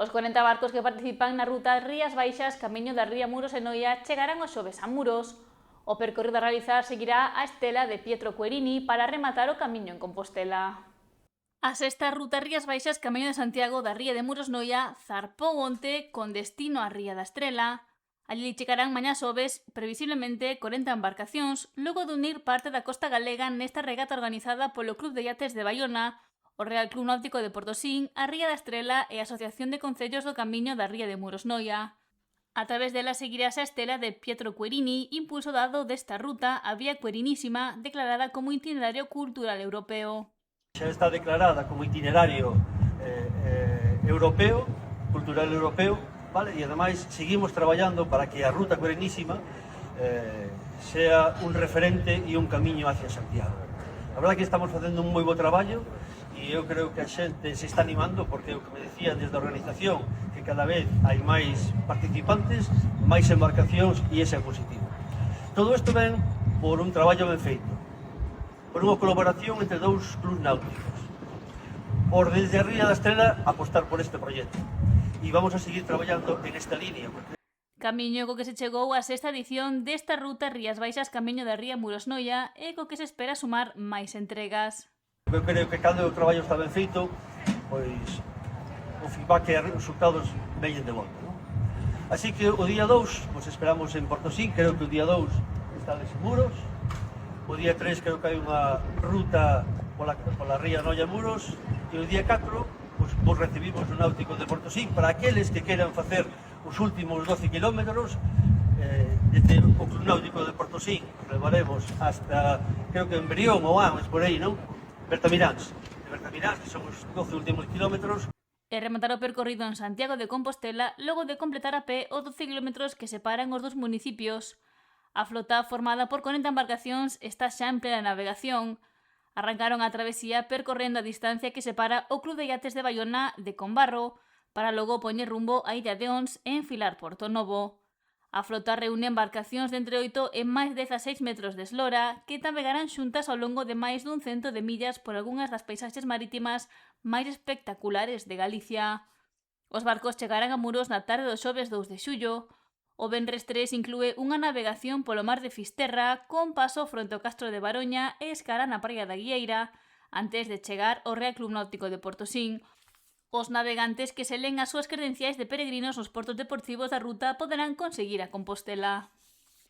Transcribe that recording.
Os 40 barcos que participan na ruta Rías Baixas camiño da ría Muros e Noia chegarán o xoves a Muros. O percorrido a realizar seguirá a estela de Pietro Querini para rematar o camiño en Compostela. A sexta ruta Rías Baixas camiño de Santiago da ría de Muros Noia zarpou onte con destino á ría da Estrela. Allí chegarán mañá xoves, previsiblemente 40 embarcacións, logo de unir parte da costa galega nesta regata organizada polo Club de Iates de Baiona, o Real Club Náutico de Portosín, a Ría da Estrela e a Asociación de Concellos do Camiño da Ría de Muros Noia. A través dela seguirase a estela de Pietro Querini, impulso dado desta ruta a Vía Querinísima, declarada como itinerario cultural europeo. Xa está declarada como itinerario europeo, cultural europeo, vale? E ademais seguimos traballando para que a Ruta Querinísima sea un referente e un camiño hacia Santiago. A verdade que estamos facendo un moi bo traballo e eu creo que a xente se está animando porque o que me decían desde a organización que cada vez hai máis participantes, máis embarcacións e ese é positivo. Todo isto ven por un traballo ben feito, por unha colaboración entre dous clubs náuticos, por desde a Ría da Estrela apostar por este proxecto e vamos a seguir traballando en esta línea. Camiño co que se chegou a sexta edición desta ruta Rías Baixas camiño da ría Muros Noia e co que se espera sumar máis entregas. Eu creo que cando o traballo está ben feito, pois o feedback e os resultados veñen de volta, non? Así que o día 2, pois esperamos en Portosín, creo que o día 2 está en Muros, o día 3 creo que hai unha ruta pola ría Noia Muros, e o día 4 pois recibimos o náutico de Portosín para aqueles que queran facer os últimos 12 kilómetros desde o Club Náutico de Portosín, levaremos hasta, creo que en Brión ou Ames, por aí, non? Bertamiráns, que son os 12 últimos kilómetros. E rematar o percorrido en Santiago de Compostela logo de completar a pé os 12 kilómetros que separan os dos municipios. A flota formada por 40 embarcacións está xa en plena navegación. Arrancaron a travesía percorrendo a distancia que separa o Club de Iates de Baiona de Combarro para logo poñer rumbo á Illa de Ons e enfilar Porto Novo. A flota reúne embarcacións de entre 8 e máis 16 metros de eslora que navegarán xuntas ao longo de máis dun 100 de millas por algunhas das paisaxes marítimas máis espectaculares de Galicia. Os barcos chegarán a Muros na tarde do xoves 2 de xullo. O venres 3 inclúe unha navegación polo mar de Fisterra con paso fronte ao Castro de Baroña e escala na praia da Guieira antes de chegar ao Real Club Náutico de Portosín. Os navegantes que selen as súas credenciais de peregrinos nos portos deportivos da ruta poderán conseguir a Compostela.